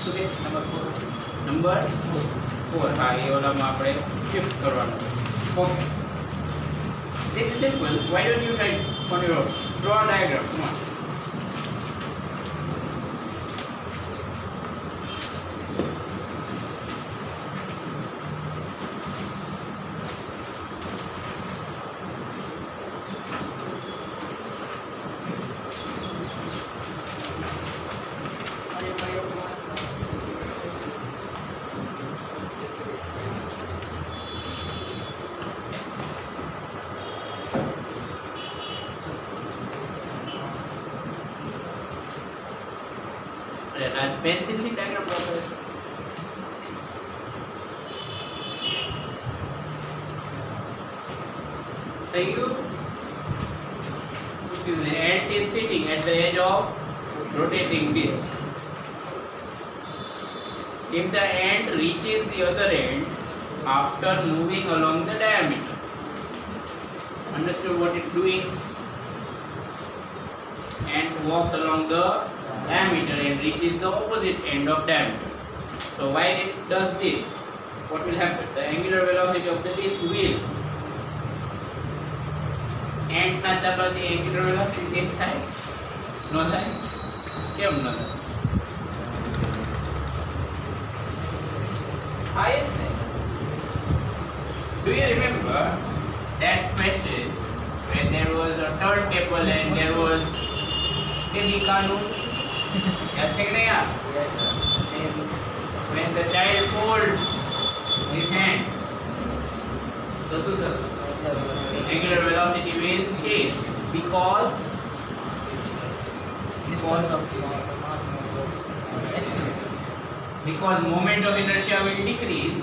શું કે નંબર 4 હા એ ઓલામાં આપણે શિફ્ટ કરવાનું okay this is simple why don't you try on your own draw a diagram come on pencil થી ડાયગ્રામ ડ્રો કરે છે so the ant is sitting at the edge of rotating disc if the ant reaches the other end after moving along the diameter understood what it's doing ant walks along the diameter and reaches the opposite end of diameter. So while it does this, what will happen? The angular velocity of the disc will ant na chalwaથી angular velocity change થાય નો થાય કેમ ન થાય થાય જ ને Do you remember that question when there was a turntable and there was Kanu? Yes, yes, when the child folds his hand, so the angular velocity will change because moment of inertia will decrease.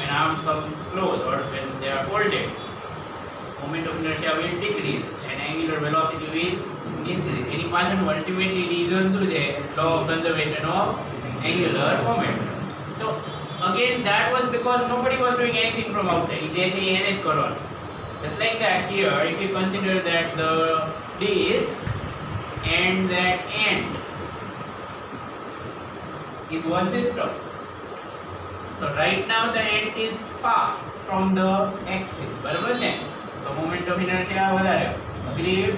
When arms come close or when they are folded, moment of inertia will decrease and angular velocity will increase. Any pattern ultimately reason to the law of conservation of angular momentum. So again that was because nobody was doing anything from outside. They say NH colon. Just like that here, if you consider that the disc and that end is one system. So right now the end is far from the axis. बराबर है? So moment of inertia વધારે. Agreed?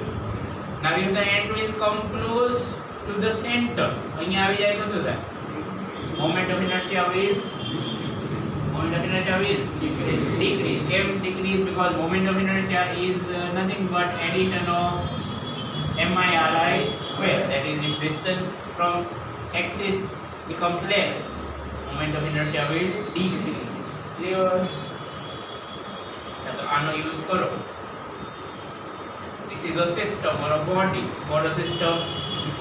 Now if the end will come close to the center, અહીંયા આવી જાય તો શું થાય? Moment of inertia will decrease. Can decrease because moment of inertia is nothing but addition of MIRI square. That is, if distance from axis becomes less, moment of inertia will decrease. Clear? तो आनो use करो. This is a system or a body. For a system,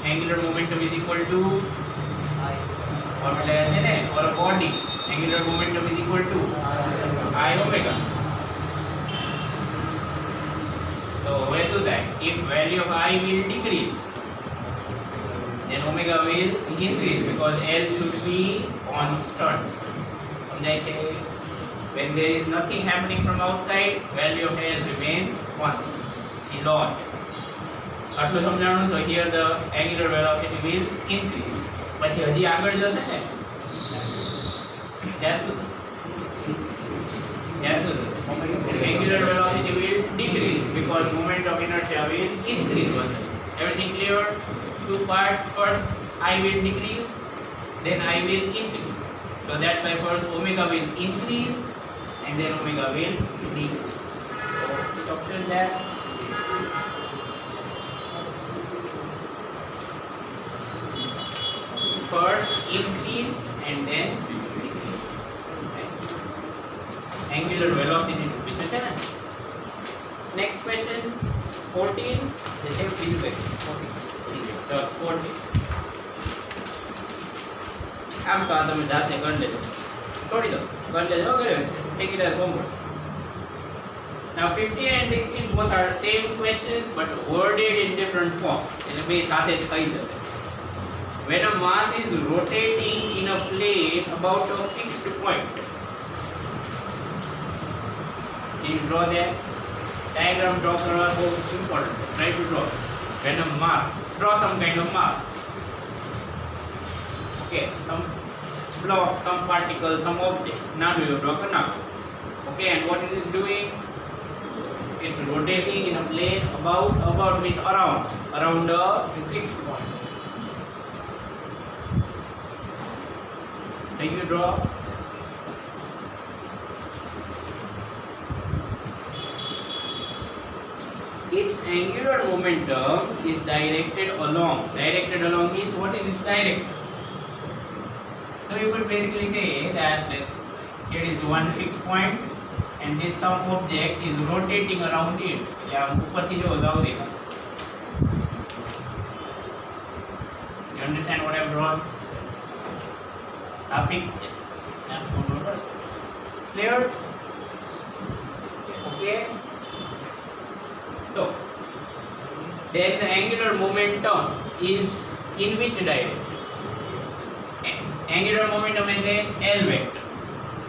angular momentum is equal to formula है ना? For a body, angular momentum is equal to I omega. So where to that? If value of I will decrease, then omega will increase because L should be constant. समझाए थे? When there is nothing happening from outside, value of L remains constant. In law. આટલું સમજાણું તો here the angular velocity will increase. પછી હજી આગળ જશે ને ત્યાં સુધી angular velocity will decrease because moment of inertia will increase. Everything clear? Two parts. First I will decrease, then I will increase. So that's why first omega will increase and then omega will decrease. So after that first increase and then decrease. Angular velocity to be taken. Next question 14. Let's have 14. આમ તો તમે જાતે કરી લેજો છોડી દો કરી લેજો take it as homework. Now 15 and 16 both are the same questions but worded in different forms. એટલે બે સાથે જ કહી દેશે. When a mass is rotating in a plane about a fixed point, you draw that diagram. Draw करना बहुत important. Try to draw. When a mass, draw some kind of mass. Okay, some block, some particle, some object. Now you draw now. Okay, and what it is doing? It's rotating in a plane about means around a fixed point. Can you draw? Its angular momentum is directed along. Directed along means what is its direction? So you could basically say that here is one fixed point and this some object is rotating around it. या ऊपर से जो जाओ देखा. You understand what I've drawn? A fixed. Clear? Okay. So then the angular momentum is in which direction? Angular momentum એટલે L vector.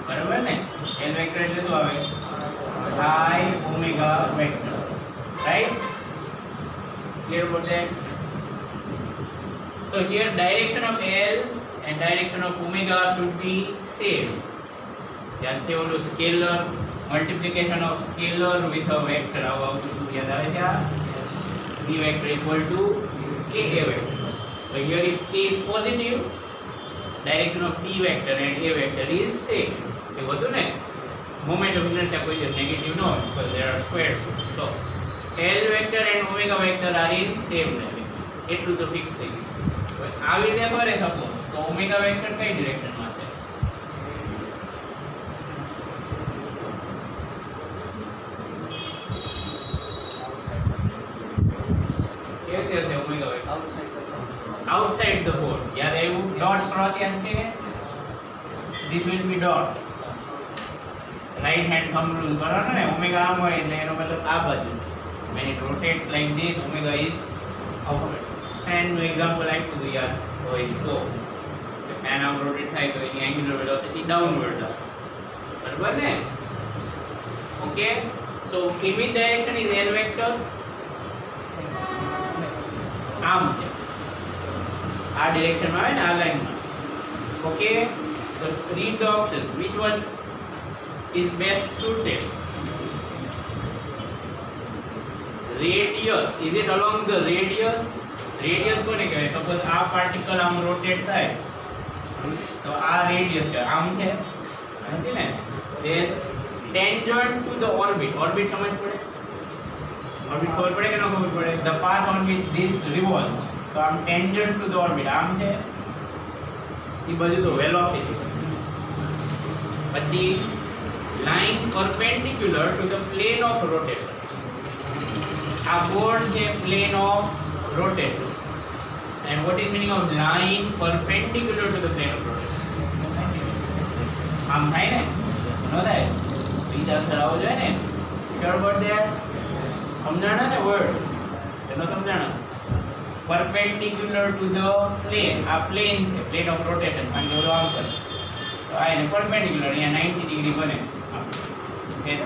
બરાબર ને? L vector એટલે શું આવે? I omega vector. Right? Clear about that? So here direction of L and direction of omega should be same. યાદ છે ઓલું scalar multiplication of scalar with a vector આવું આવતું યાદ આવે છે આ B vector equal to Ka vector. So here if K is positive, direction of B vector and A vector is same. એવું હતું ને moment of inertia કોઈ negative no because there are squares. So L vector and omega vector are in same direction. એટલું તો fix થઈ ગયું. આવી રીતે ફરે સપોઝ તો omega vector કઈ ડિરેક્શનમાં છે? કેવી છે omega vector? Outside the pole. યાદ આવ્યું? dot cross યાદ છે? This will be dot. Right hand thumb rule કરવાનો ને omega આમ હોય એટલે એનો મતલબ આ બાજુ. When it rotates like this, omega is outward. Fan નું example આપ્યું હતું યાદ હોય તો fan આમ rotate થાય તો એની angular velocity downward આવે. બરાબર ને? Okay. So in which direction is L vector? આમ છે. આ ડિરેક્શનમાં આવે ને આ લાઈનમાં. Okay. So read the options. Which one is best suited? Radius. Is it along the radius? Radius કોને કહેવાય? સપોઝ આ પાર્ટિકલ આમ રોટેટ થાય તો આ રેડિયસ છે. આમ છે નથી ને? then tangent to the orbit. Orbit સમજ પડે? orbit ખબર પડે કે ન ખબર પડે? the path on which this revolves. તો આમ tangent to the orbit આમ છે. એ બધું તો velocity. પછી line perpendicular to the plane of rotation. આ બોર્ડ છે plane of rotation. And what is meaning of line perpendicular to the plane of rotation? આમ થાય ને? નો થાય? બીજા આન્સર આવો જોઈએ ને? Sure about that? સમજાણા ને વર્ડ? એનો સમજાણા? Perpendicular to the plane. આ plane છે plane of rotation. અને બોલો આમ કરે તો આ એને perpendicular અહીંયા 90 ડિગ્રી બને. Okay,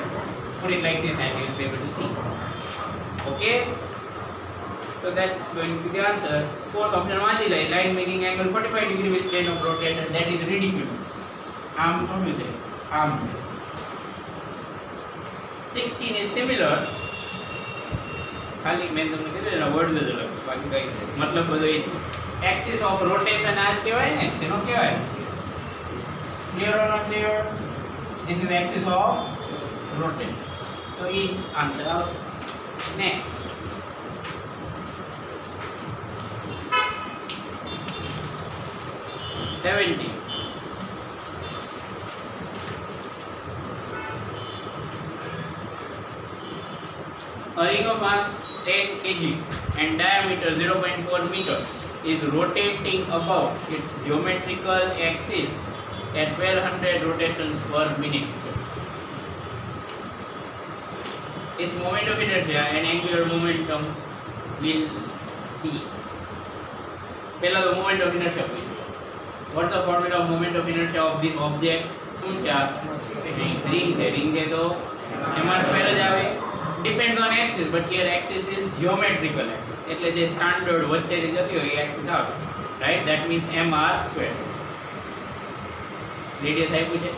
put it like this and you'll be able to see. Okay, so that's going to be the answer. Fourth option વાંચી લે. Line making angle 45 degree with plane of rotation. That is ridiculous. આમ શું છે? આમ 16 is similar. ખાલી મેં તમને કીધું એના વર્ડ જ અલગ બાકી કઈ મતલબ બધો એ એક્સિસ ઓફ રોટેશન આ કહેવાય ને તેનો કહેવાય. Clear or not clear? This is axis of rotation. So E answer out. Next. A ring of mass 10 kg and diameter 0.4 meter is rotating above its geometrical axis at 1200 rotations per minute. Its moment of inertia and angular momentum will be. પહેલા તો moment of inertia પૂછ્યું. What is the formula of moment of inertia of this object? શું છે આ? ring છે. ring છે તો mr square જ આવે. Depends on axis, but here axis is geometrical axis. એટલે જે સ્ટાન્ડર્ડ વચ્ચેથી જતી હોય એ axis આવે. Right? That means mr square. Radius આપ્યું છે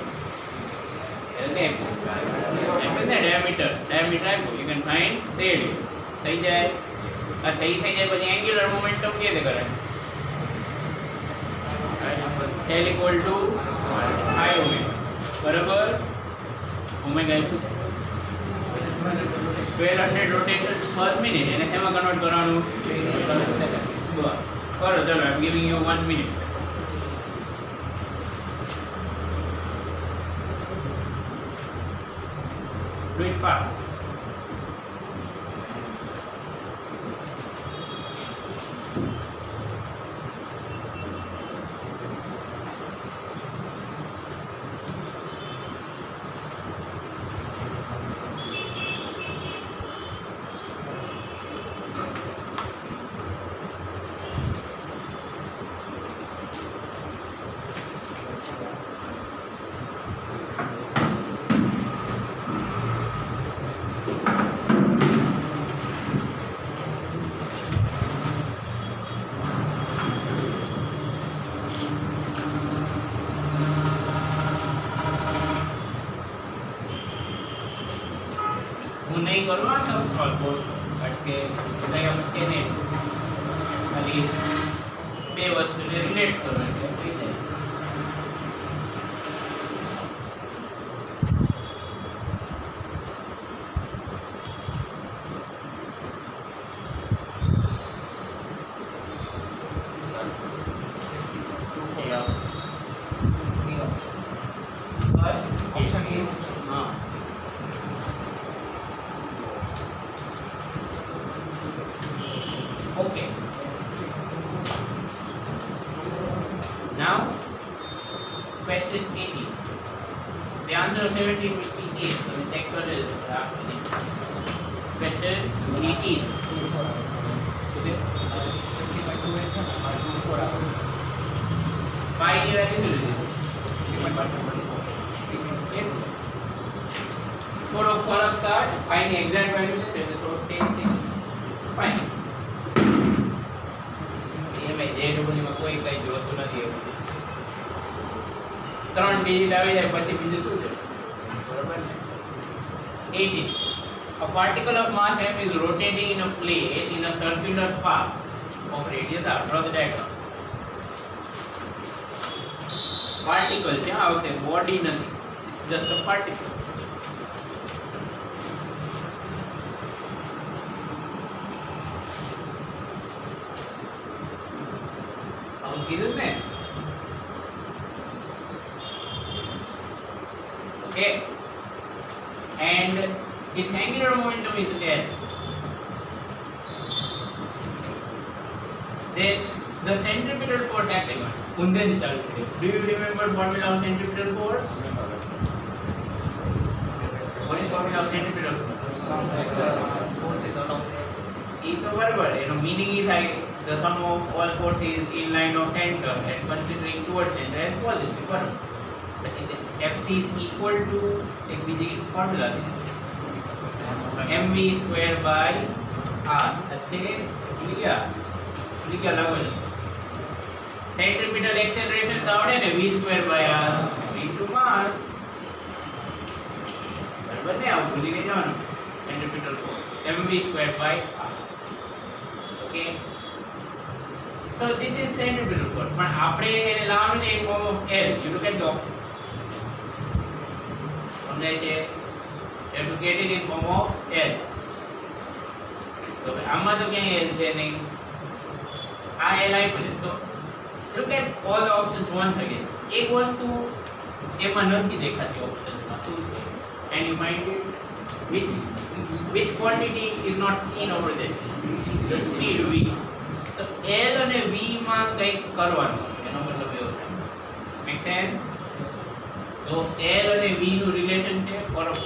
એટલે આપ્યું ને ડાયામીટર આપ્યું યુ કેન ફાઇન્ડ રેડિયસ થઈ જાય આ થઈ જાય પછી એન્ગ્યુલર મોમેન્ટમ કે રીતે કરે L equal to I omega બરાબર ઓમેગા આપ્યું 1200 rotations per minute એને શેમાં કન્વર્ટ કરવાનું કરો ચલો I am giving you 1 minute do it fast હું નહીં કરું આ સબ સોલ્વ કરું કારણ કે કંઈ આપણે છે ને ખાલી બે વસ્તુને રિલેટ કરવાની છે થઈ જાય હા Okay. Now, question 18. The answer of 17 will be 8. So the next one is question 18. Okay. 5 ની વેલ્યુ શું લીધી થોડો ફરક કાઢ 5 ની એક્ઝેક્ટ વેલ્યુ છે એટલે થોડો ચેન્જ થઈ ફાઇન જે ડબલ્યુમાં કોઈ કઈ જોતું નથી એવું 3 ડિજિટ આવી જાય પછી બીજું શું છે બરાબર ને 18 A particle of mass m is rotating in a plate in a circular path of radius r. Draw the diagram. Particle છે આ વખતે બોડી નથી just a particle. કીધું ને okay and its angular momentum is L. Then the centripetal force acting on ઊંધેથી ચાલુ કરીએ. Do you remember formula of centripetal force? What is formula of centripetal force? એ તો બરાબર એનો મીનિંગ એ થાય the sum of all forces in line of center and considering towards center as positive બરાબર પછી Fc is equal to એક બીજી formula છે mv square by r अच्छे लिखा लागो सेंट्रीपिटल एक्सेलरेशन તો આવડે ને v square by r into mass બરાબર ને આવું ભૂલી નહીં જવાનું સેન્ટ્રીપિટલ force mv square by r okay so this is centripetal force પણ આપણે લાવવાનું છે in form of L you look at the option સમજાય છે you have to get it in form of L તો આમાં તો ક્યાંય L છે નહીં આ L આપ્યું છે so look at all the options once again એક વસ્તુ એમાં નથી દેખાતી ઓપ્શન્સમાં શું છે and you find it which quantity is not seen over there the speed v તો L અને v માં કંઈક કરવાનું છે એનો મતલબ એવો થાય મેક સેન્સ તો L અને v નું રિલેશન છે for a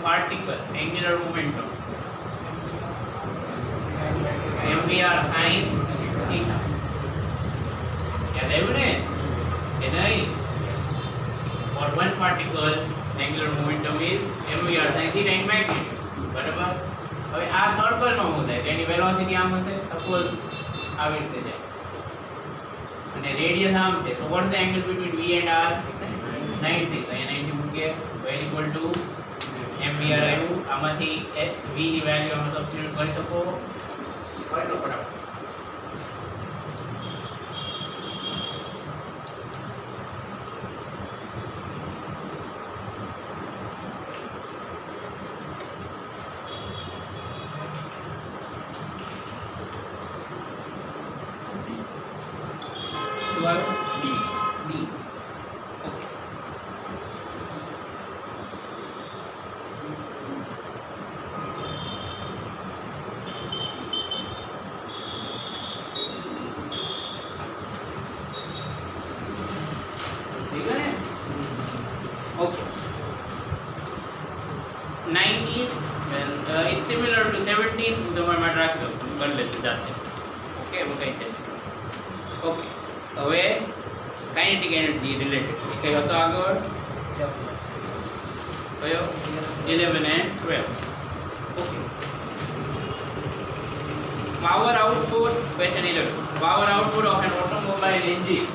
particle angular momentum mvr sin theta યાદ આવ્યું ને કે નહીં for one particle angular momentum is mvr sin theta in magnitude બરાબર હવે આ સર્કલમાં શું થાય તેની વેલોસિટી આમ હશે સપોઝ આવી રીતે જાય અને રેડિયસ આમ છે. So what the angle between v and r? 90. તો અહીંયા 90 મૂકીએ તો n ઇક્વલ ટુ mvr આવ્યું. આમાંથી v ની વેલ્યુ આમાં સબસ્ટિટ્યુટ કરી શકો. કરી લો ફટાફટ. Okay. 19, well, it's similar to 17. તમારે માટે રાખી દો, તમે કરી લેજો જાતે. ઓકે, એવું કંઈ છે નહીં. ઓકે, હવે કાઇનેટિક એનર્જી રિલેટેડ કઈ હતો આગળ? કયો? 11 and 12. Okay. Power output, question 11. Power output of an automobile engine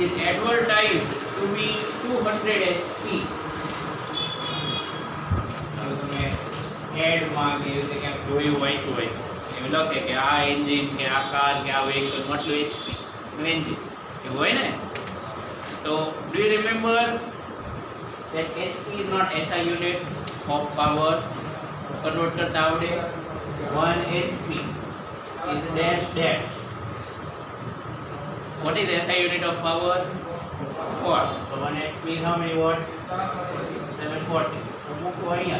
is advertised to be 200 HP. હવે તમે એડમાં કે એવી રીતે ક્યાંક જોયું વાંચ્યું હોય એવું લખે કે આ એન્જિન કે આ કાર કે આ વ્હીકલ આટલું એચપીનું એન્જિન એવું હોય ને. તો do you remember that HP is not SI unit of power? Convert કરતા આવડે. 1 HP is dash dash. What is SI unit of power? Watt. So 1 HP is how many watt? 740. So મૂકો અહીંયા.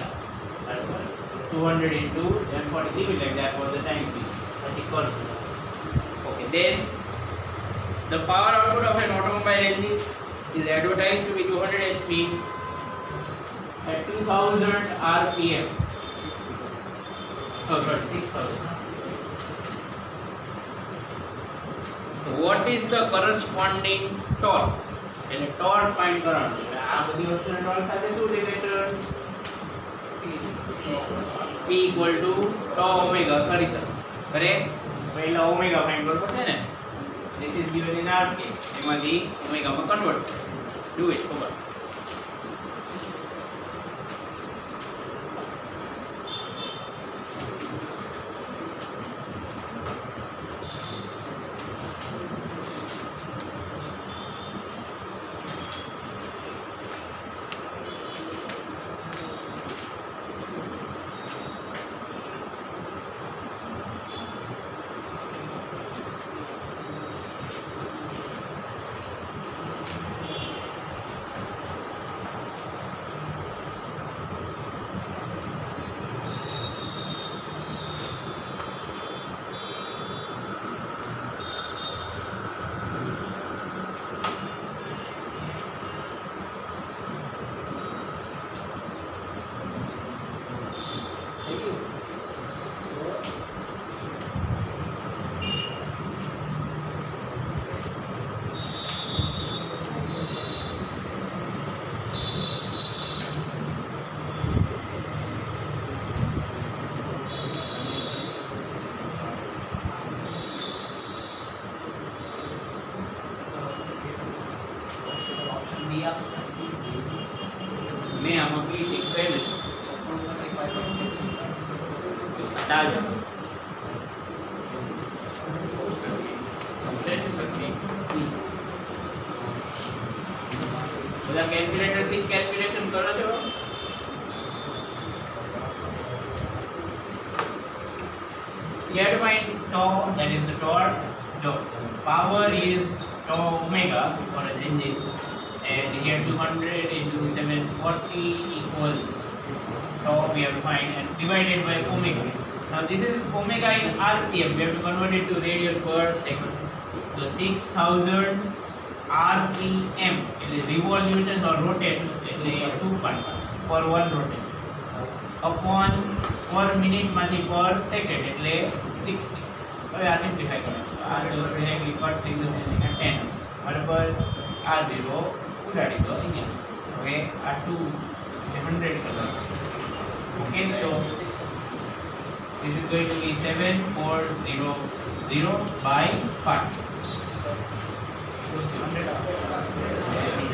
200 into 740. Leave it like that for the time being. But equal. Okay. Then the power output of an automobile engine is advertised to be 200 HP at 2000 RPM. Oh, sorry, 6000. What is the corresponding torque? એટલે torque find કરવાનું છે. આ બધી વસ્તુના torque સાથે શું relation? P equal to tau omega કરી શકો. કરેક્ટ? પહેલા ઓમેગા ફાઇન્ડ કરવો પડશે ને. This is given in RPM. એમાંથી ઓમેગામાં કન્વર્ટ કરો. Do it. ખબર. मैं आम की टिक करें डाल બધા કેલ્ક્યુલેટર થી કેલ્ક્યુલેશન કરો છો. You have to find tau, that is the torque. So power is tau omega for an engine, and here 200 into 740 equals tau we have to find, and divided by omega. Now this is omega in RPM. We have to convert it to radian per second. So 6000 RPM. It is revolutions or rotation. It is 2 for one rotation. Upon per minute માંથી per second એટલે 60. હવે આ simplify કરો. આ જો directly cut થઈ જશે એટલે 10 બરાબર આ 0 ઉડાડી દો અહીંયા. હવે આ 2 એટલે 100 કરો. Okay, so This is going to be 7400 by 5.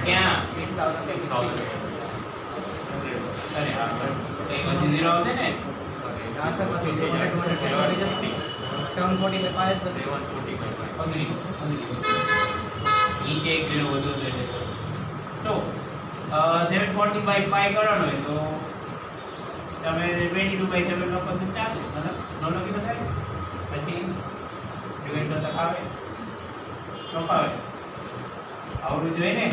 क्या 6000 अरे हाँ सर एक और जीरो होते हैं हाँ सर 740 में 5 नीचे एक जीरो વધુ ले लेते तो 740 by 5 કરવાનો હોય તો તમે 22/7 લખો તો ચાલે મતલબ નો લખી તો થાય પછી ડિવાઈડ કરતા ફાવે નો ફાવે આવડું જોઈએ ને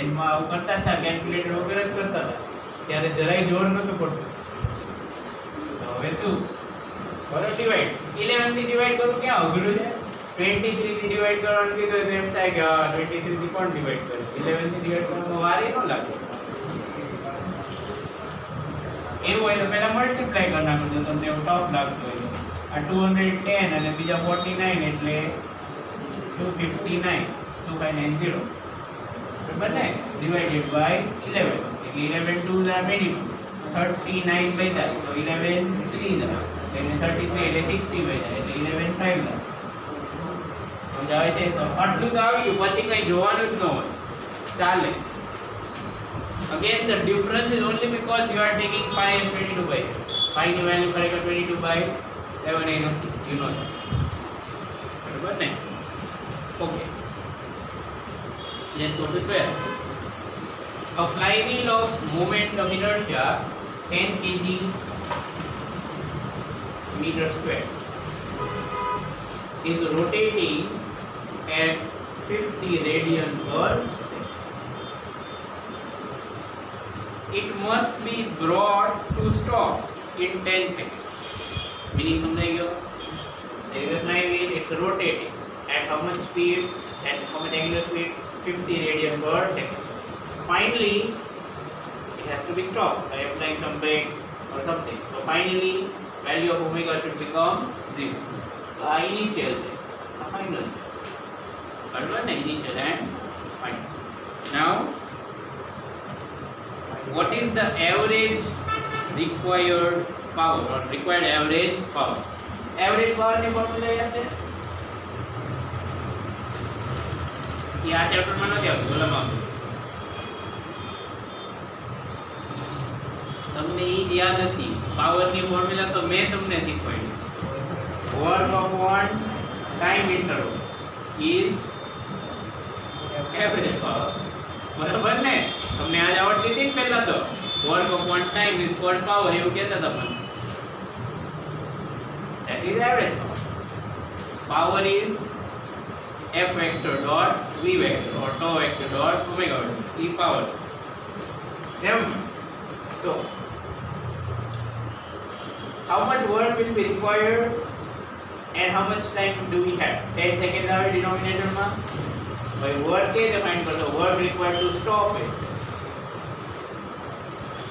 એમાં આવું કરતા હતા કેલ્ક્યુલેટર વગર જ કરતા હતા ત્યારે જરાય જોર નહોતું પડતું તો હવે શું કરો ડિવાઈડ 11 થી ડિવાઈડ કરું ક્યાં અઘરું છે 23 થી ડિવાઈડ કરવાનું કીધું તો એમ થાય કે હા 23 થી કોણ ડિવાઈડ કરે 11 થી ડિવાઈડ કરવાનો વાર એ ન લાગે એવું હોય તો પહેલા મલ્ટીપ્લાય કરી નાખો જો તમને એવું ટફ લાગતું હોય તો આ 210 અને બીજા 49 એટલે 259 2590 બરાબર ને ડિવાઇડેડ બાય 11 એટલે 11 2s are 22 39 બચ્યા તો 11 3s એટલે 33 એટલે 60 બચ્યા એટલે 11 5 તો જાય છે તો આટલું તો આવી ગયું પછી કઈ જોવાનું જ ન હોય ચાલે again the difference is only because you are taking pi as 22 by 5 ની વેલ્યુ ખરેખર 22 by 11 you know that બરાબર ને okay let's go to 12 a flywheel of moment of inertia 10 kg meter square is rotating at 50 radian per second. It must be brought to stop in 10 seconds. Meaning समझ गए? There is flywheel, it's rotating at how much speed? At how much angular speed? 50 radian per second. Finally, it has to be stopped by applying some brake or something. So finally, value of omega should become 0. So initial, final. Initial and final. Now, what is the average required power or required average power? Average power ની formula યાદ છે? એ આ chapter માં નથી આવતું બોલવામાં આવતું તમને એ યાદ નથી પાવર ની ફોર્મ્યુલા તો મેં તમને શીખવાડી work upon time interval is average power બરાબર ને તમને આજ આવડતી હતી ને પહેલા તો work upon time is called power એવું કહેતા હતા મને that is average power is f vector dot v vector or tau vector dot omega vector e power them so how much work will be required and how much time do we have 10 seconds આવે denominator માં ભાઈ work કે define કરતો work required to stop it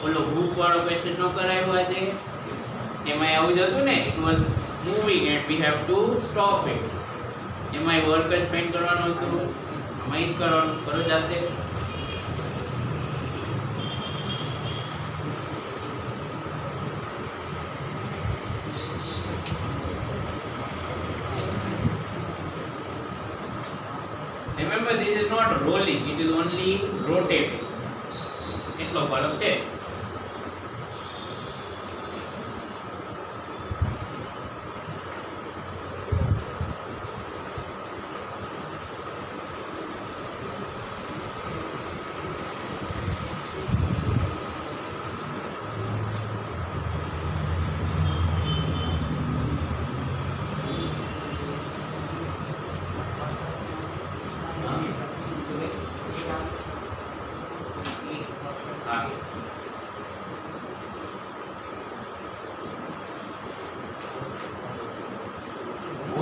ઓલો hook વાળો question નો કરાયો આજે એમાં આવું જ હતું ને it was moving and we have to stop it એમાં વર્ક જ ફાઇન્ડ કરવાનો હતો આમાં જ કરવાનું કરો જાતે remember this is not rolling it is only rotating એટલો ફરક છે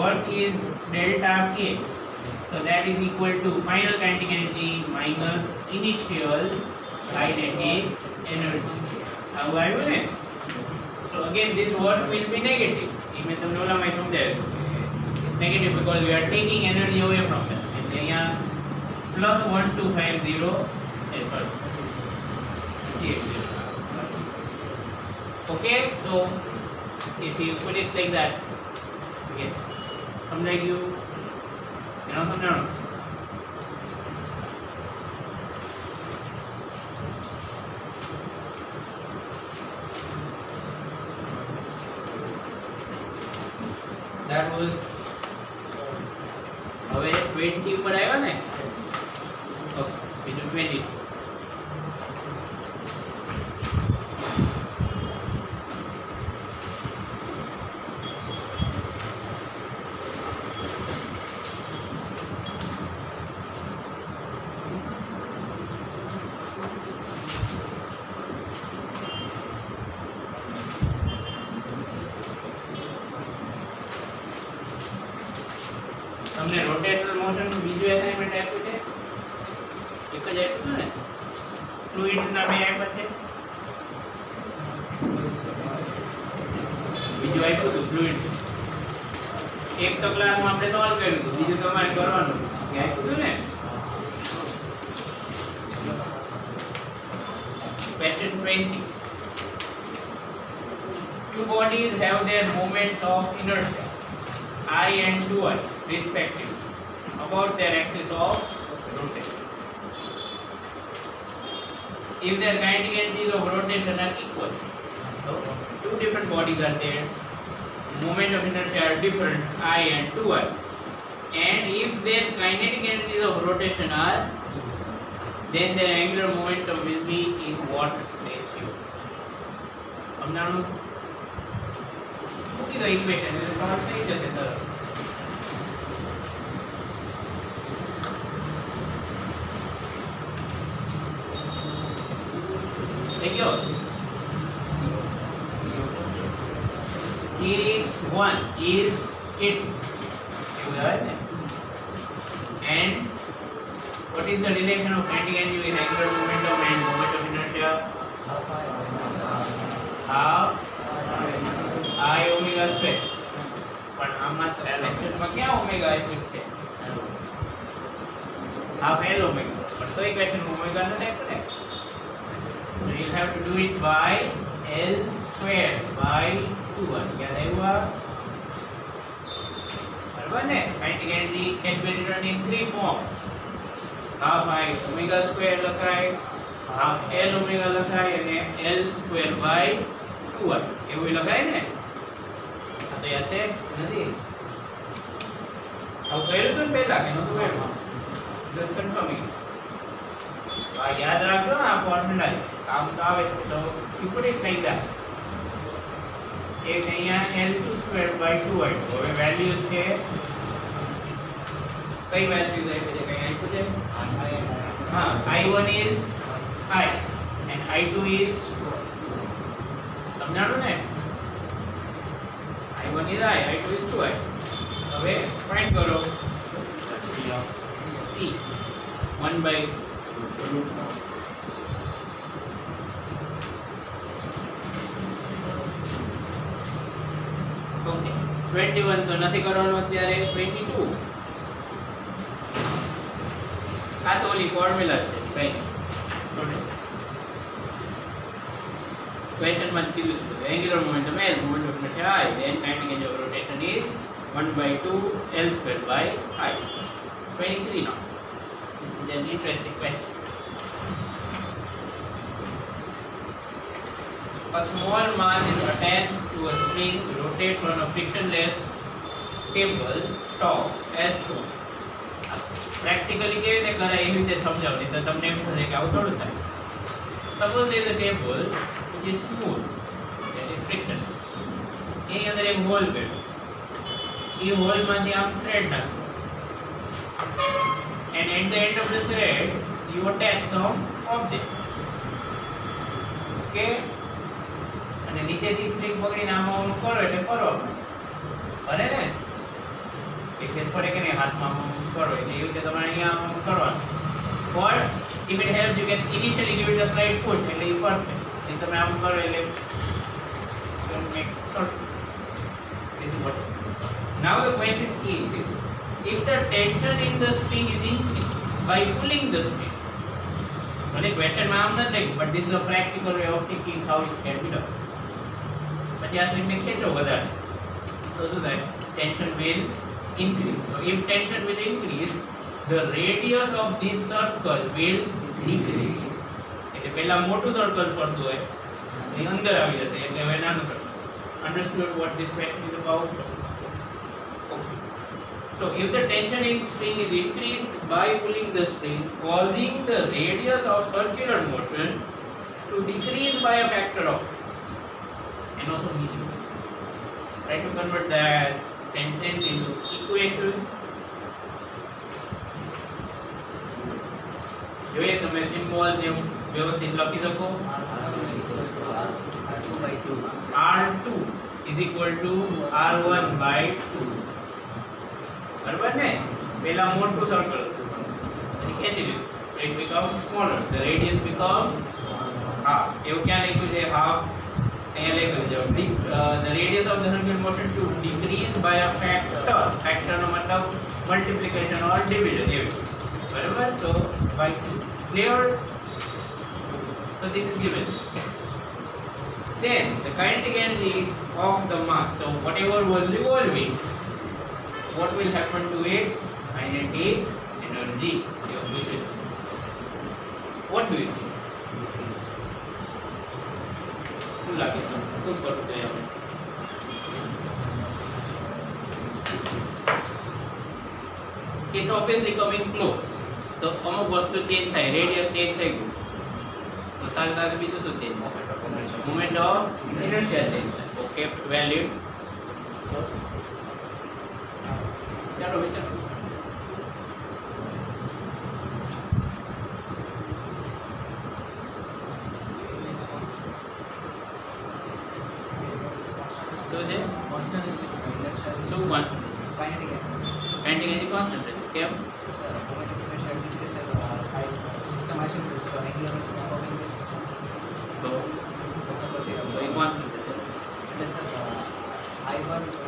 work is delta k so that is equal to final kinetic energy minus initial kinetic energy how are you there so again this work will be negative ये मैं तुम लोगों में समझाया it's negative because we are taking energy away from them એટલે અહીંયા plus 1250 okay so if you put it like that. Okay. સમજાઈ ગયું? એનો સમજાણો? That was હવે 20 ઉપર આવ્યા ને? ઓકે, બીજું 20. તમને રોટેશનલ મોશન નું બીજું અસાઇનમેન્ટ આપ્યું છે? એક જ આપ્યું છે ને? ફ્લુઇડ ના બે આપ્યા છે? બીજું આપ્યું હતું ફ્લુઇડ. એક તો ક્લાસમાં આપણે સોલ્વ કર્યું હતું, બીજું તમારે કરવાનું એ આપ્યું હતું ને? Question 20. Two bodies have their moments of inertia, I and 2I, respectively, about their axis of rotation. If their kinetic energies of rotation are equal, so two different bodies are there, moment of inertia are different, I and 2I, and if their kinetic energies of rotation are, then their angular momentum will be in what ratio? સમજાણું? મૂકી દો equation એટલે solve થઈ જશે તરત. થઈ ગયો? K1 is K2 એવું આવે ને? And what is the relation of kinetic energy with angular momentum and moment of inertia? Half I omega square. પણ આમાં લેક્ચરમાં ક્યાં ઓમેગા આપ્યું છે? Half L omega. પણ તો ઇક્વેશન ઓમેગા નથી આપ્યું ને? So you'll have to do it by L square by 2. યાદ આવ્યું? બરાબર ને? kinetic energy can be written in three forms. half I omega square લખાય, half L omega લખાય અને L square by 2. એવું લખાય ને? આ તો યાદ છે નથી? આવું કર્યું હતું ને પહેલા કે નહોતું કર્યું? Just conforming. આ યાદ રાખજો આ ફોર્મ્યુલા કામ તો આવે છે. તો ઇક્વિટી થઈ જાય એક અહીંયા L2 square by 2I. હવે વેલ્યુઝ છે કઈ વેલ્યુઝ આવી છે? કઈ આપ્યું છે? હા, I1 is I and I2 is સમજાણું ને? I1 is I, I2 is 2I. હવે ફાઇન્ડ કરો C 1 by root. ઓકે, 21 તો નથી કરવાનું અત્યારે. 22 આ તો ઓલી ફોર્મ્યુલા છે કઈ ક્વેશ્ચન માં કીધું છે angular momentum L, moment of inertia I, then kinetic energy of rotation is 1 by 2 L square by I. 23 now. This is an interesting question. A small mass is attached to a spring rotates on a frictionless table top as shown. Practically કેવી રીતે કરાય એવી રીતે સમજાવો નહીં તો તમને એમ થશે કે આવું થોડું થાય. Suppose there is a table which is smooth, that is friction. એની અંદર એક હોલ કર્યો, એ હોલમાંથી આમ થ્રેડ નાખ્યો and at the end of the thread you attach some object. Okay, અને નીચેથી સ્ટ્રિંગ પકડીને આમાં ઓન કરો એટલે ફરવા ફરે ને? એક ફરે કે નહીં હાથમાં કરો એટલે એવી રીતે તમારે અહીંયા આમ કરવાનું. or if it helps you can initially give it a slight push એટલે એ ફરશે. એ તમે આમ કરો એટલે you make short. This is what. Now the question is this: if the tension in the spring is increased by pulling the spring, well, the question માં આમ નથી લખ્યું, but this is a practical way of thinking how it can be done. પછી આ સ્ટ્રિંગને ખેંચો વધારે તો શું થાય tension will increase so if tension will increase the radius of this circle will decrease એટલે પહેલા મોટું સર્કલ પડતું હોય એ અંદર આવી જશે એટલે હવે નાનું circle understood what this fact is about okay so if the tension in string is increased by pulling the string causing the radius of circular motion to decrease by a factor of and also meaning try to convert that sentence into equation જોઈએ તમે symbol ને વ્યવસ્થિત લખી શકો R2 is equal to R1 by 2 બરાબર ને પહેલા મોટું સર્કલ અને ખેંચી લીધું it becomes smaller the radius becomes half એવું ક્યાં લખ્યું છે half અહીંયા લખ્યું છે the radius of the circular motion to decrease by a factor નો મતલબ multiplication or division એવું બરાબર so by 2 clear so this is given then the kinetic energy of the mass so whatever was revolving what will happen to its kinetic energy what do you think શું લાગે છે શું કરવું જોઈએ આપણે it's obviously coming close તો અમુક વસ્તુ ચેન્જ થાય રેડિયસ ચેન્જ થઈ ગયું તો સાથે સાથે બીજું શું change moment of inertia change okay valid ચાલો વિચારો શું છે શું કાઇનેટિક એનર્જી કોન્સ્ટન્ટ છે કેમ તો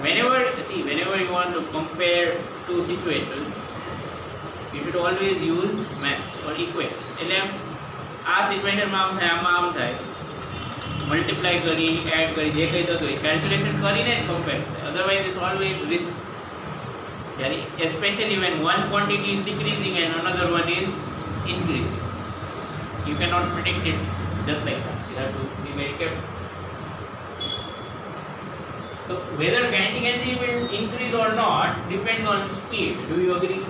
whenever you want to compare two situations you should always use math or equate એટલે આ સિચ્યુએશનમાં આમ થાય આમાં આમ થાય મલ્ટીપ્લાય કરી એડ કરી જે કંઈ થતું હોય કેલ્ક્યુલેશન કરીને જ કમ્પેર થાય otherwise it's always risk especially when one quantity is decreasing and another one is increasing you cannot predict it just like that you have to be very careful so whether kinetic energy will increase or not depends on speed do you agree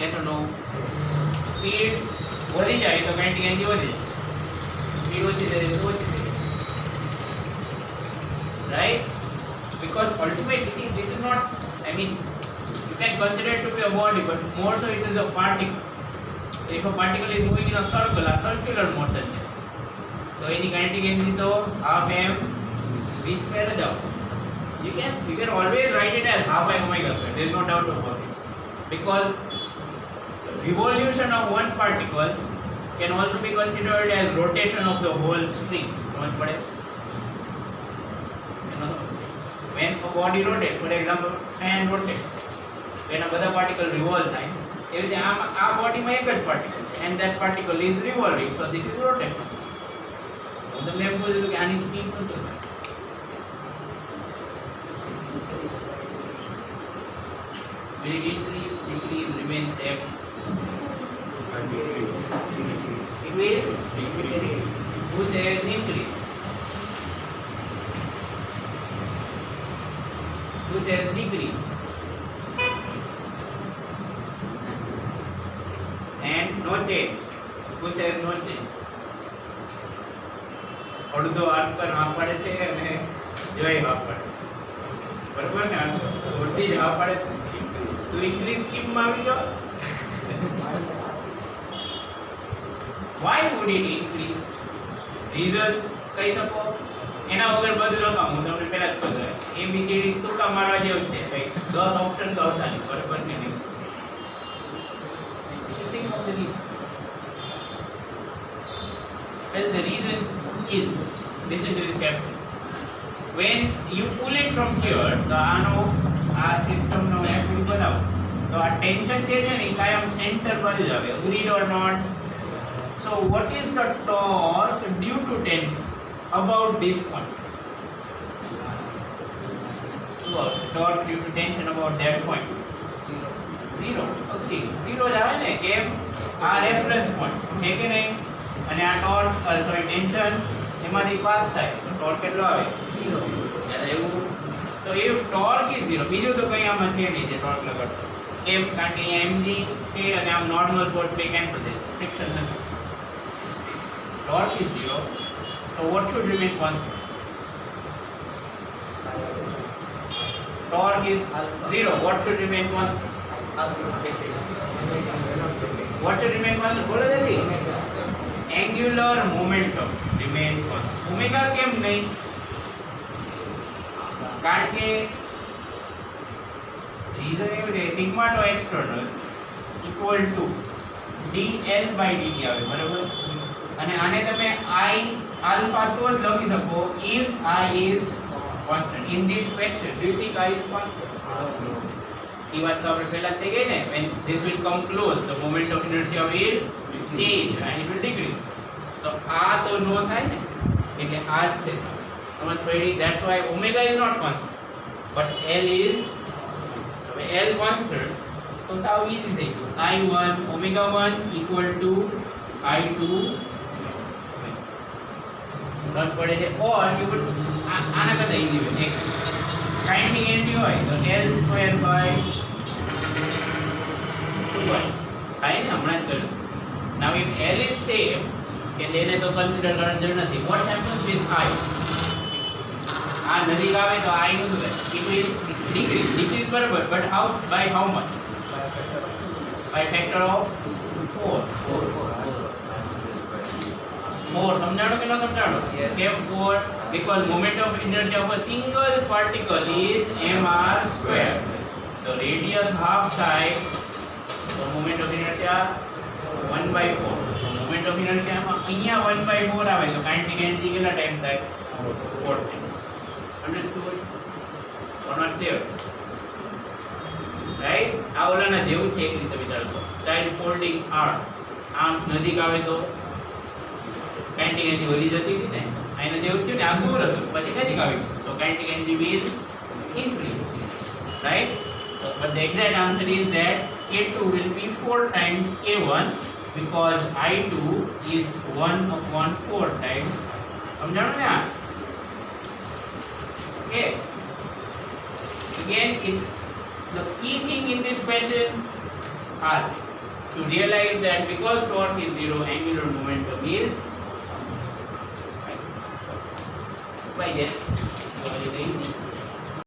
yes or no speed વધી જાય તો kinetic energy વધે speed ઓછી જાય તો ઓછી જાય right because ultimately see this is not I mean you can consider it to be a body but more so it is a particle if a particle is moving in a circular motion so any kinetic energy to half m v square is out you can always write it as half m omega square there is no doubt about it because revolution of one particle can also be considered as rotation of the whole string समझ पड़े when a body rotates for example fan rotates when a બધા particle revolve થાય એવી રીતે આ બોડીમાં એક જ particle and that particle is revolving so this is rotation તો તમને એમ કહ્યું કે આની સ્પીડ શું છે will it increase decrease remain same it will decrease who says increase who says decrease and no change who says no change અડધો હાથ પર હા પડે છે અને જય હા પડે બરાબર ને અડધી જ હા પડે તો ઇંગ્લિશ સ્કીમમાં આવી જાઓ why would it increase reason કહી શકો એના વગર બધું લખાવું હું તમને પહેલા જ કહું ABCD ટૂંકા મારવા જેવું છે ભાઈ 10 ઓપ્શન તો હતા નહીં બરાબર ને નહીં think of the reason well the reason is listen to this carefully when you pull it from here તો આનો આ સિસ્ટમનો એફડી બનાવો તો આ ટેન્શન જે છે ને એ કાયમ સેન્ટર બાજુ જ આવે agreed or not so what is the torque due to tension about this point. So torque due to tension about that point. 0. Agree. 0 જ આવે ને કેમ આ રેફરન્સ પોઈન્ટ છે કે નહીં અને આ ટોર્ક સોરી ટેન્શન એમાંથી પાસ થાય તો ટોર્ક કેટલો આવે 0. એટલે એવું તો એ ટોર્ક ઇઝ 0. બીજું તો કંઈ આમાં છે નહીં જે ટોર્ક લગાડતો કેમ કારણ કે અહીંયા mg છે અને આમ નોર્મલ ફોર્સ બે કેન્સલ થઈ ફ્રિક્શન નથી. Torque is 0. So what should remain constant? Torque is 0. What should remain constant? What should remain constant? બોલો જલ્દી. Angular momentum remain constant. Omega કેમ નહીં? કારણ કે રીઝન એવું છે sigma tau external equal to dl by dt આવે બરાબર અને આને તમે I alpha તો જ લખી શકો if I is constant in this question. Do you think I is constant? એ વાત તો આપણે પહેલા થઈ ગઈ ને when this will come close the moment of inertia will change and it will decrease. તો આ તો નો થાય ને એટલે આ જ છે સમજ પડી. That's why omega is not constant but L is હવે L constant તો સાવ easy થઈ ગયું I1 omega 1 equal to I2 રદ પડે છે or you would આના કરતા easy way એક કાઇન્ડિંગ એન્ટી હોય તો L સ્ક્વેર બાય 2 થાય ને હમણાં જ કર્યું. now if L is same કે લેને તો કન્સિડર કરવાની જરૂર નથી. what happens with I આ નજીક આવે તો I નું શું થાય it will decrease બરાબર but by how much by factor of 4 સમજાણો કે ન સમજાણો કેમ 4 because moment of inertia of a single particle is mr square. the radius half side so moment of inertia 1/4. so moment of inertia માં અહીંયા 1/4 આવે તો kinetic energy કેટલા time થાય 4 time. understood or not clear? right આ ઓલાના જેવું છે એક રીતે વિચારતો child folding arm આર્મ્સ નજીક આવે તો kinetic energy વધી જતી હતી ને આના જેવું છે ને આ દૂર હતું પછી નજીક આવી તો kinetic energy will increase right. so but the exact answer is that K2 will be 4 times K1 because I2 is 1/4 times. સમજાણો ને આ okay. again it's the key thing in this question to realize that because torque is 0 angular momentum is by that you are